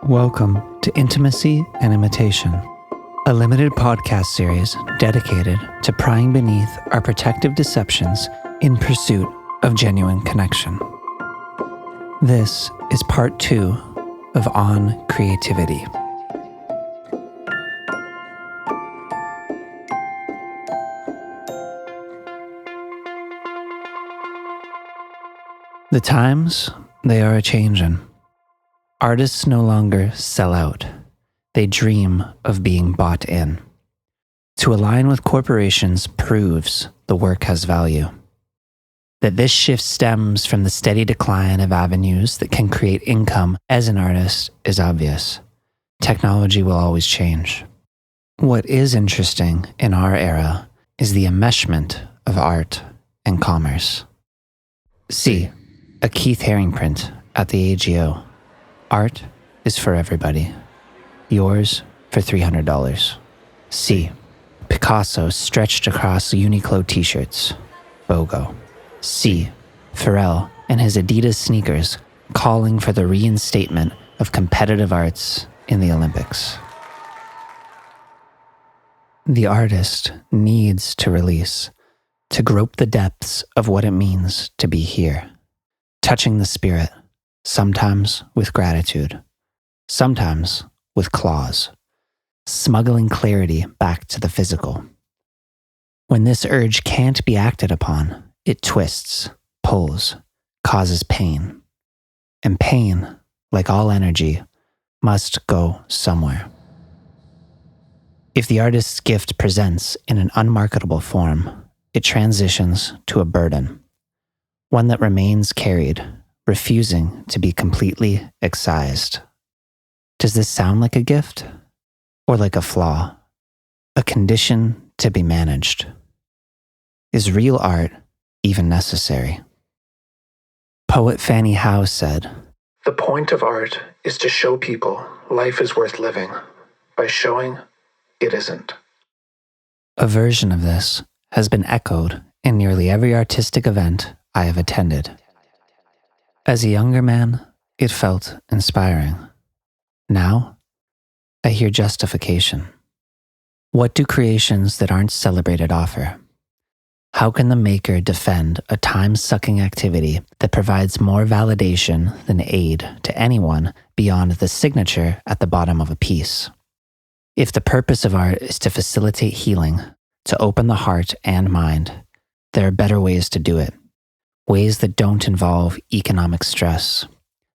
Welcome to Intimacy and Imitation, a limited podcast series dedicated to prying beneath our protective deceptions in pursuit of genuine connection. This is part 2 of On Creativity. The times, they are a-changin'. Artists no longer sell out. They dream of being bought in. To align with corporations proves the work has value. That this shift stems from the steady decline of avenues that can create income as an artist is obvious. Technology will always change. What is interesting in our era is the enmeshment of art and commerce. See, a Keith Haring print at the AGO. Art is for everybody. Yours for $300. C. Picasso stretched across Uniqlo t-shirts. BOGO. C. Pharrell and his Adidas sneakers calling for the reinstatement of competitive arts in the Olympics. The artist needs to release, to grope the depths of what it means to be here, touching the spirit, sometimes with gratitude, sometimes with claws, smuggling clarity back to the physical. When this urge can't be acted upon, it twists, pulls, causes pain. And pain, like all energy, must go somewhere. If the artist's gift presents in an unmarketable form, it transitions to a burden, one that remains carried, refusing to be completely excised. Does this sound like a gift? Or like a flaw? A condition to be managed? Is real art even necessary? Poet Fanny Howe said, "The point of art is to show people life is worth living by showing it isn't." A version of this has been echoed in nearly every artistic event I have attended. As a younger man, it felt inspiring. Now, I hear justification. What do creations that aren't celebrated offer? How can the maker defend a time-sucking activity that provides more validation than aid to anyone beyond the signature at the bottom of a piece? If the purpose of art is to facilitate healing, to open the heart and mind, there are better ways to do it. Ways that don't involve economic stress,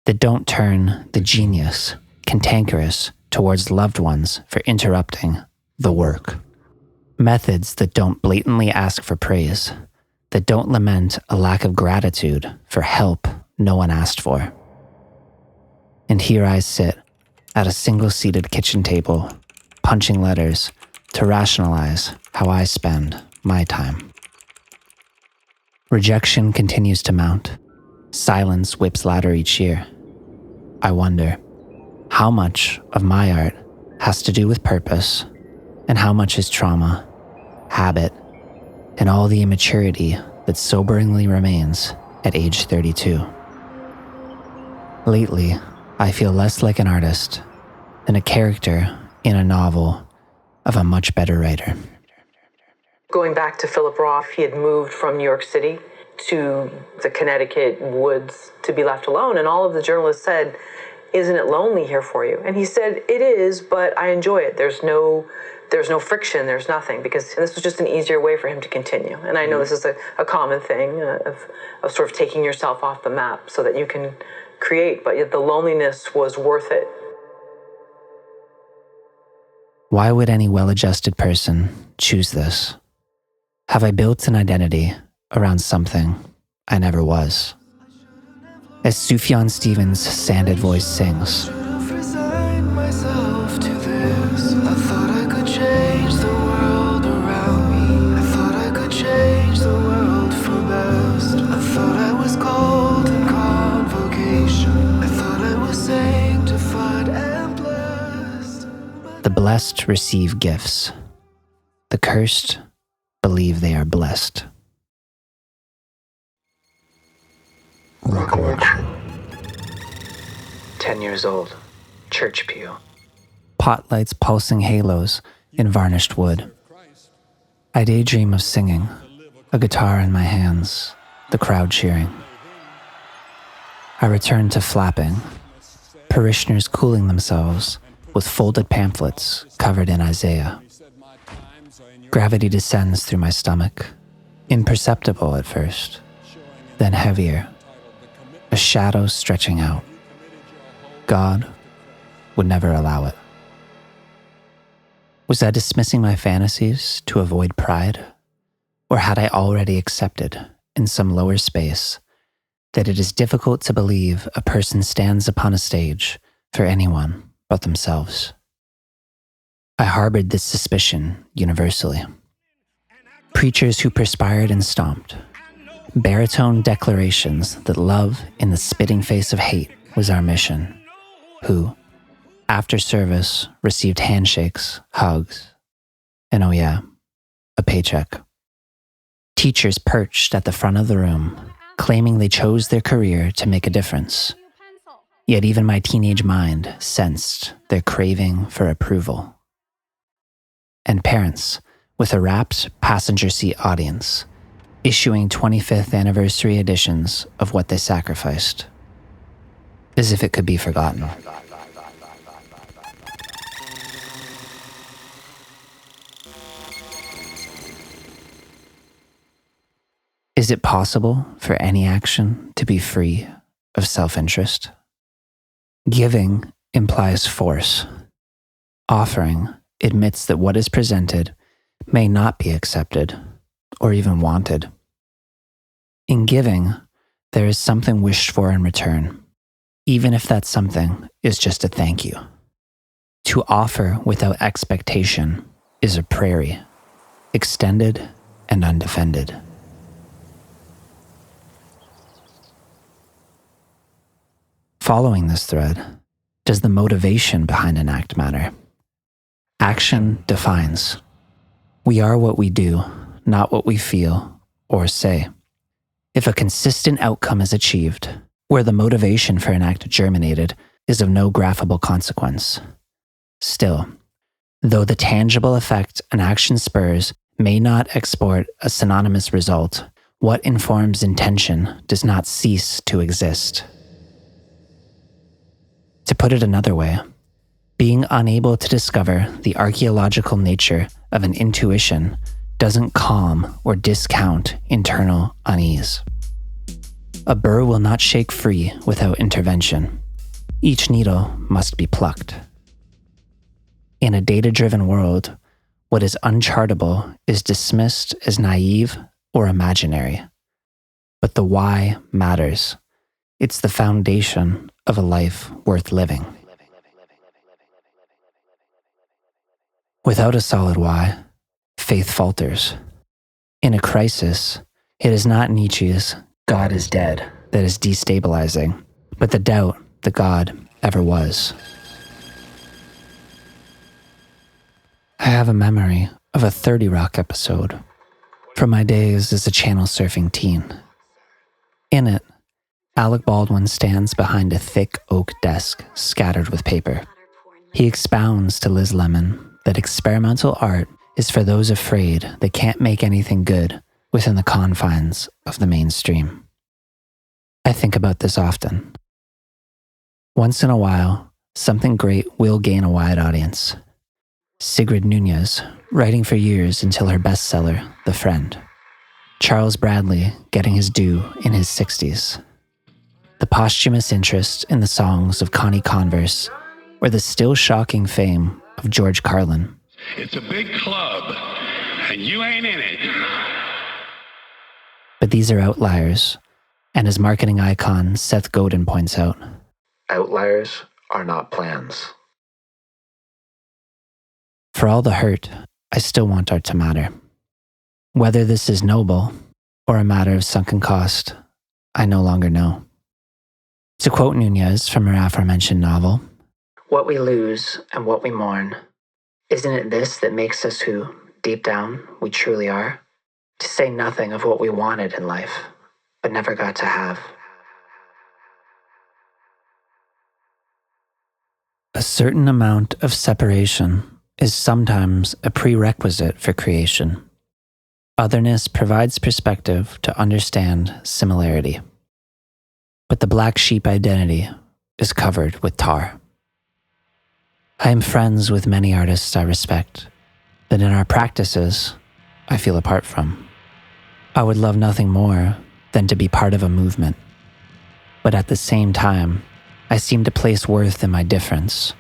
that don't turn the genius cantankerous towards loved ones for interrupting the work. Methods that don't blatantly ask for praise, that don't lament a lack of gratitude for help no one asked for. And here I sit at a single-seated kitchen table, punching letters to rationalize how I spend my time. Rejection continues to mount. Silence whips louder each year. I wonder, how much of my art has to do with purpose, and how much is trauma, habit, and all the immaturity that soberingly remains at age 32. Lately, I feel less like an artist than a character in a novel of a much better writer. Going back to Philip Roth, he had moved from New York City to the Connecticut woods to be left alone. And all of the journalists said, "Isn't it lonely here for you?" And he said, "It is, but I enjoy it. There's no friction, there's nothing," because this was just an easier way for him to continue. And I know this is a common thing of sort of taking yourself off the map so that you can create, but yet the loneliness was worth it. Why would any well-adjusted person choose this? Have I built an identity around something I never was? As Sufjan Stevens' sanded voice sings, the blessed receive gifts. The cursed believe they are blessed. Recollection. 10 years old, church pew. Potlights pulsing halos in varnished wood. I daydream of singing, a guitar in my hands, the crowd cheering. I return to flapping, parishioners cooling themselves with folded pamphlets covered in Isaiah. Gravity descends through my stomach, imperceptible at first, then heavier, a shadow stretching out. God would never allow it. Was I dismissing my fantasies to avoid pride? Or had I already accepted, in some lower space, that it is difficult to believe a person stands upon a stage for anyone but themselves? I harbored this suspicion universally. Preachers who perspired and stomped, baritone declarations that love in the spitting face of hate was our mission, who, after service, received handshakes, hugs, and oh yeah, a paycheck. Teachers perched at the front of the room, claiming they chose their career to make a difference. Yet even my teenage mind sensed their craving for approval. And parents, with a rapt passenger seat audience, issuing 25th anniversary editions of what they sacrificed, as if it could be forgotten. Is it possible for any action to be free of self-interest? Giving implies force. Offering admits that what is presented may not be accepted or even wanted. In giving, there is something wished for in return, even if that something is just a thank you. To offer without expectation is a prairie, extended and undefended. Following this thread, does the motivation behind an act matter? Action defines. We are what we do, not what we feel or say. If a consistent outcome is achieved, where the motivation for an act germinated is of no graphable consequence. Still, though the tangible effect an action spurs may not export a synonymous result, what informs intention does not cease to exist. To put it another way, being unable to discover the archaeological nature of an intuition doesn't calm or discount internal unease. A burr will not shake free without intervention. Each needle must be plucked. In a data-driven world, what is unchartable is dismissed as naive or imaginary. But the why matters. It's the foundation of a life worth living. Without a solid why, faith falters. In a crisis, it is not Nietzsche's "God is dead" that is destabilizing, but the doubt that God ever was. I have a memory of a 30 Rock episode from my days as a channel surfing teen. In it, Alec Baldwin stands behind a thick oak desk scattered with paper. He expounds to Liz Lemon that experimental art is for those afraid they can't make anything good within the confines of the mainstream. I think about this often. Once in a while, something great will gain a wide audience. Sigrid Nunez, writing for years until her bestseller, The Friend. Charles Bradley getting his due in his 60s. The posthumous interest in the songs of Connie Converse, or the still shocking fame of George Carlin. It's a big club, and you ain't in it. But these are outliers, and as marketing icon Seth Godin points out, Outliers are not plans. for all the hurt, I still want art to matter. Whether this is noble or a matter of sunken cost, I no longer know. To quote Nunez from her aforementioned novel, What we lose and what we mourn, isn't it this that makes us who, deep down, we truly are? To say nothing of what we wanted in life, but never got to have. a A certain amount of separation is sometimes a prerequisite for creation. Otherness provides perspective to understand similarity. But the black sheep identity is covered with tar. I am friends with many artists I respect, that in our practices, I feel apart from. I would love nothing more than to be part of a movement. But at the same time, I seem to place worth in my difference,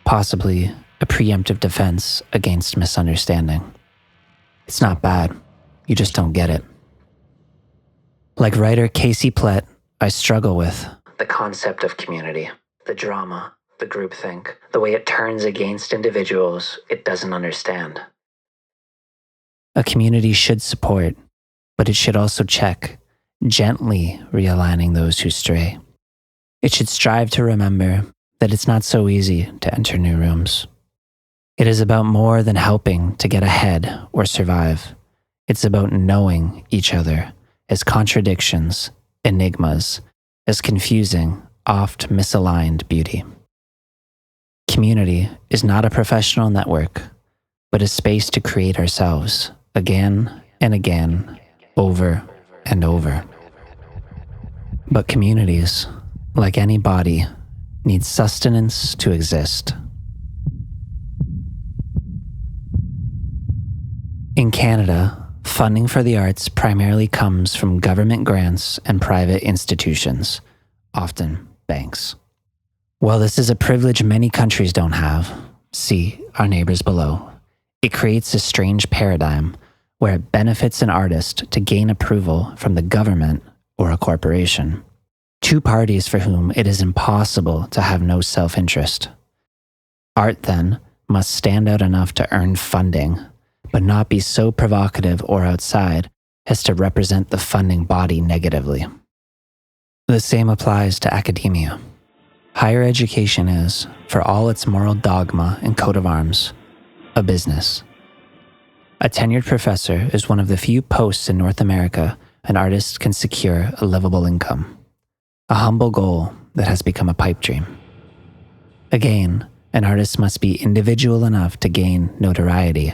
possibly a preemptive defense against misunderstanding. It's not bad, you just don't get it. Like writer Casey Plett, I struggle with the concept of community, the drama, the groupthink, the way it turns against individuals it doesn't understand. a community should support, but it should also check, gently realigning those who stray. It should strive to remember that it's not so easy to enter new rooms. It is about more than helping to get ahead or survive. It's about knowing each other as contradictions, enigmas, as confusing, oft misaligned beauty. Community is not a professional network, but a space to create ourselves again and again, over and over. But communities, like any body, need sustenance to exist. In Canada, funding for the arts primarily comes from government grants and private institutions, often banks. While this is a privilege many countries don't have, see our neighbors below, it creates a strange paradigm where it benefits an artist to gain approval from the government or a corporation. Two parties for whom it is impossible to have no self-interest. Art, then, must stand out enough to earn funding, but not be so provocative or outside as to represent the funding body negatively. The same applies to academia. Higher education is, for all its moral dogma and coat of arms, a business. A tenured professor is one of the few posts in North America an artist can secure a livable income, a humble goal that has become a pipe dream. Again, an artist must be individual enough to gain notoriety,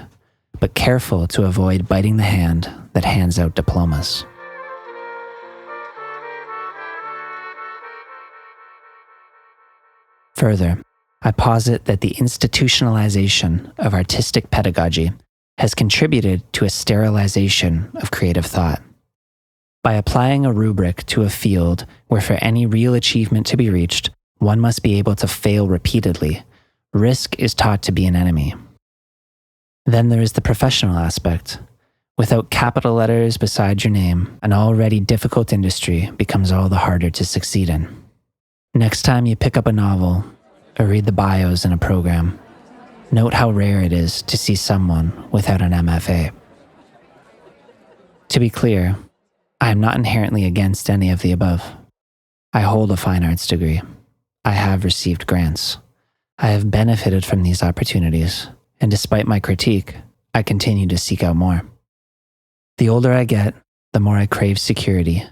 but careful to avoid biting the hand that hands out diplomas. Further, I posit that the institutionalization of artistic pedagogy has contributed to a sterilization of creative thought. By applying a rubric to a field where for any real achievement to be reached, one must be able to fail repeatedly, risk is taught to be an enemy. Then there is the professional aspect. Without capital letters beside your name, an already difficult industry becomes all the harder to succeed in. Next time you pick up a novel or read the bios in a program, note how rare it is to see someone without an MFA. To be clear, I am not inherently against any of the above. I hold a fine arts degree. I have received grants. I have benefited from these opportunities, and despite my critique, I continue to seek out more. The older I get, the more I crave security,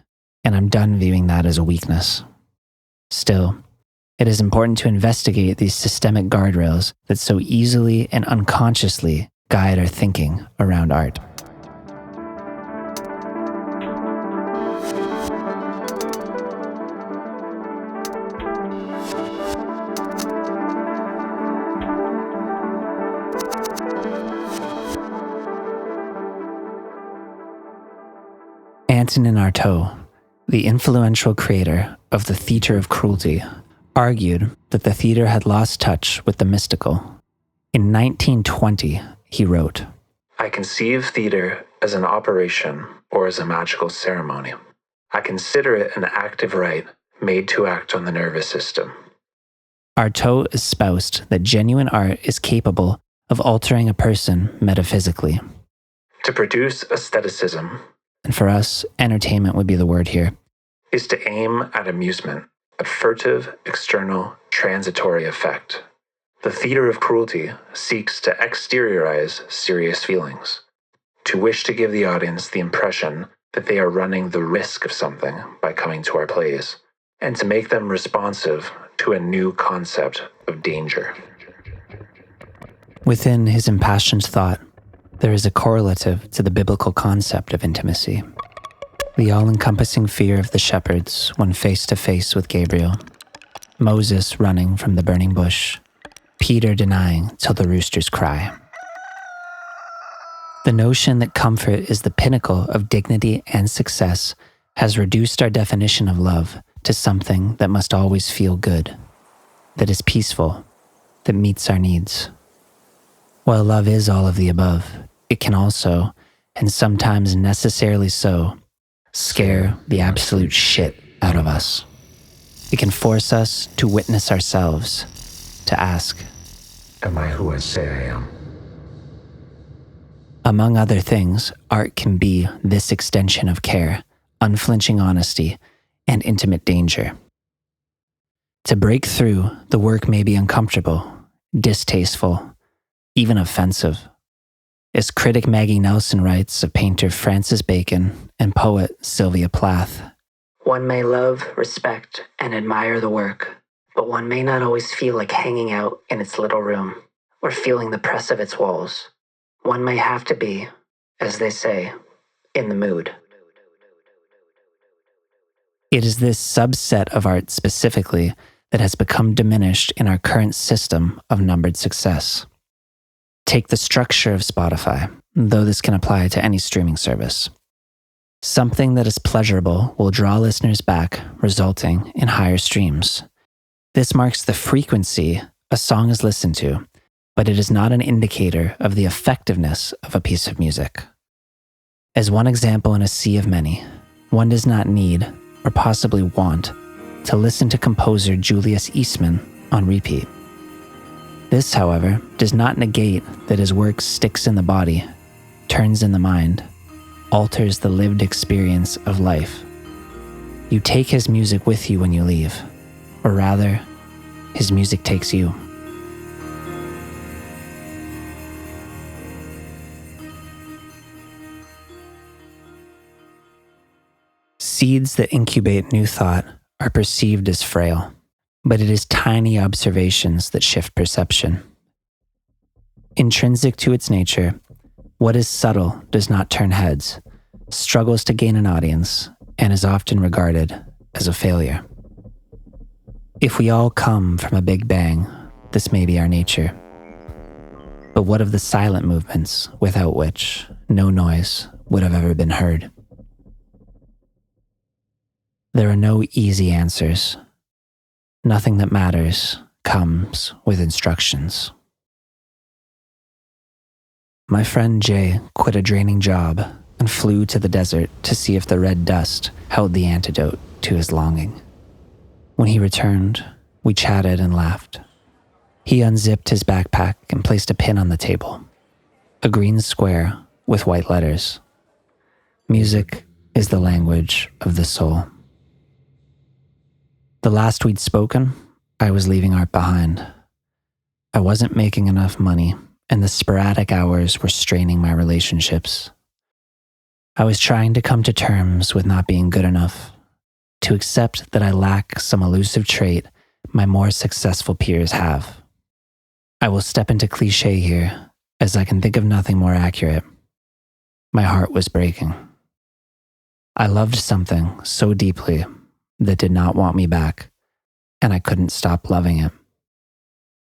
and I'm done viewing that as a weakness. Still, it is important to investigate these systemic guardrails that so easily and unconsciously guide our thinking around art. Antonin Artaud, the influential creator of the theater of cruelty, argued that the theater had lost touch with the mystical. In 1920, he wrote, "I conceive theater as an operation or as a magical ceremony. I consider it an active rite made to act on the nervous system." Artaud espoused that genuine art is capable of altering a person metaphysically. To produce aestheticism, And for us, entertainment would be the word here, is to aim at amusement, at furtive, external, transitory effect. The theater of cruelty seeks to exteriorize serious feelings, to wish to give the audience the impression that they are running the risk of something by coming to our plays, and to make them responsive to a new concept of danger. Within his impassioned thought, there is a correlative to the biblical concept of intimacy. The all-encompassing fear of the shepherds when face to face with Gabriel, Moses running from the burning bush, Peter denying till the roosters cry. The notion that comfort is the pinnacle of dignity and success has reduced our definition of love to something that must always feel good, that is peaceful, that meets our needs. While love is all of the above, it can also, and sometimes necessarily so, scare the absolute shit out of us. It can force us to witness ourselves, to ask, am I who I say I am? Among other things, art can be this extension of care, unflinching honesty, and intimate danger. To break through, the work may be uncomfortable, distasteful, even offensive. As critic Maggie Nelson writes of painter Francis Bacon and poet Sylvia Plath, one may love, respect, and admire the work, but one may not always feel like hanging out in its little room or feeling the press of its walls. One may have to be, as they say, in the mood. It is this subset of art specifically that has become diminished in our current system of numbered success. Take the structure of Spotify, though this can apply to any streaming service. Something that is pleasurable will draw listeners back, resulting in higher streams. This marks the frequency a song is listened to, but it is not an indicator of the effectiveness of a piece of music. As one example in a sea of many, one does not need, or possibly want, to listen to composer Julius Eastman on repeat. This, however, does not negate that his work sticks in the body, turns in the mind, alters the lived experience of life. You take his music with you when you leave, or rather, his music takes you. Seeds that incubate new thought are perceived as frail, but it is tiny observations that shift perception. Intrinsic to its nature, what is subtle does not turn heads, struggles to gain an audience, and is often regarded as a failure. If we all come from a big bang, this may be our nature. But what of the silent movements without which no noise would have ever been heard? There are no easy answers. Nothing that matters comes with instructions. My friend Jay quit a draining job and flew to the desert to see if the red dust held the antidote to his longing. When he returned, we chatted and laughed. He unzipped his backpack and placed a pin on the table, a green square with white letters. Music is the language of the soul. The last we'd spoken, I was leaving art behind. I wasn't making enough money, and the sporadic hours were straining my relationships. I was trying to come to terms with not being good enough, to accept that I lack some elusive trait my more successful peers have. I will step into cliché here, as I can think of nothing more accurate. My heart was breaking. I loved something so deeply that did not want me back, and I couldn't stop loving it.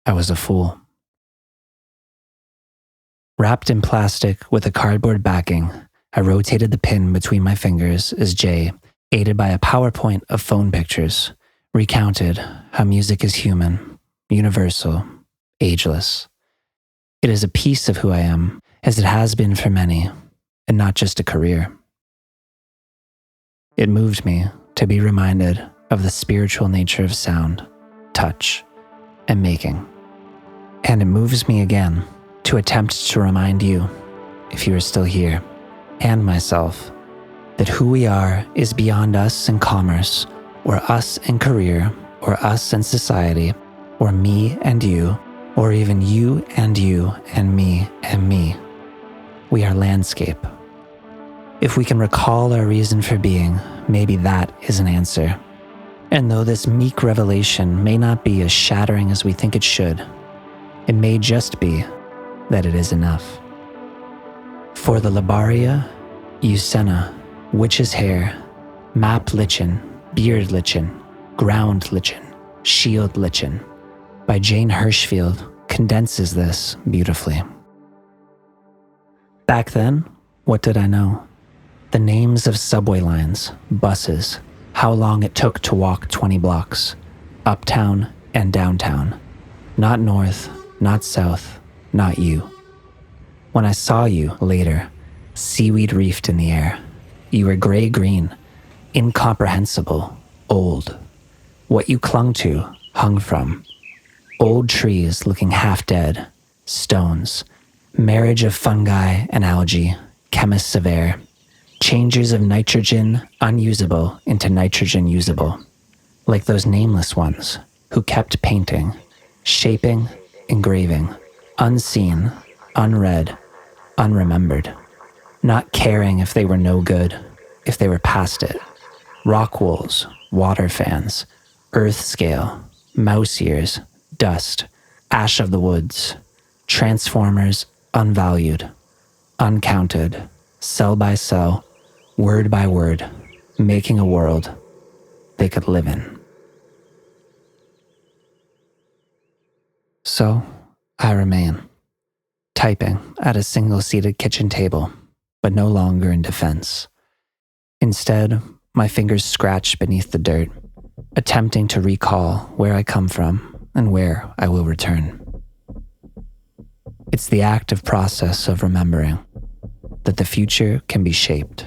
I was a fool. Wrapped in plastic with a cardboard backing, I rotated the pin between my fingers as Jay, aided by a PowerPoint of phone pictures, recounted how music is human, universal, ageless. It is a piece of who I am, as it has been for many, and not just a career. It moved me to be reminded of the spiritual nature of sound, touch, and making. And it moves me again to attempt to remind you, if you are still here, and myself, that who we are is beyond us and commerce, or us and career, or us and society, or me and you, or even you and me and me. We are landscape. If we can recall our reason for being, maybe that is an answer. And though this meek revelation may not be as shattering as we think it should, it may just be that it is enough. For the Labaria, Eucena, witch's hair, map lichen, beard lichen, ground lichen, shield lichen, by Jane Hirschfield condenses this beautifully. Back then, what did I know? The names of subway lines, buses, how long it took to walk 20 blocks, uptown and downtown, not north, not south, not you. When I saw you later, seaweed reefed in the air, you were gray-green, incomprehensible, old. What you clung to, hung from. Old trees looking half dead, stones, marriage of fungi and algae, chemists of air, changers of nitrogen unusable into nitrogen usable, like those nameless ones who kept painting, shaping, engraving, unseen, unread, unremembered, not caring if they were no good, if they were past it. Rock wools, water fans, earth scale, mouse ears, dust, ash of the woods, transformers unvalued, uncounted, cell by cell, word by word, making a world they could live in. So I remain, typing at a single-seated kitchen table, but no longer in defense. Instead, my fingers scratch beneath the dirt, attempting to recall where I come from and where I will return. It's the active process of remembering that the future can be shaped,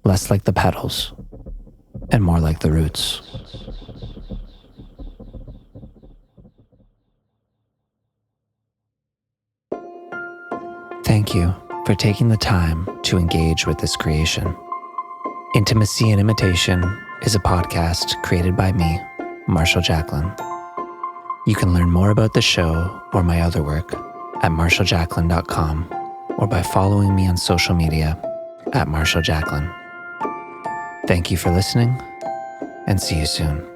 less like the petals and more like the roots. Thank you for taking the time to engage with this creation. Intimacy and Imitation is a podcast created by me, Marshall Jacklin. You can learn more about the show or my other work at marshallJacklin.com or by following me on social media at Marshall Jacklin. Thank you for listening, and see you soon.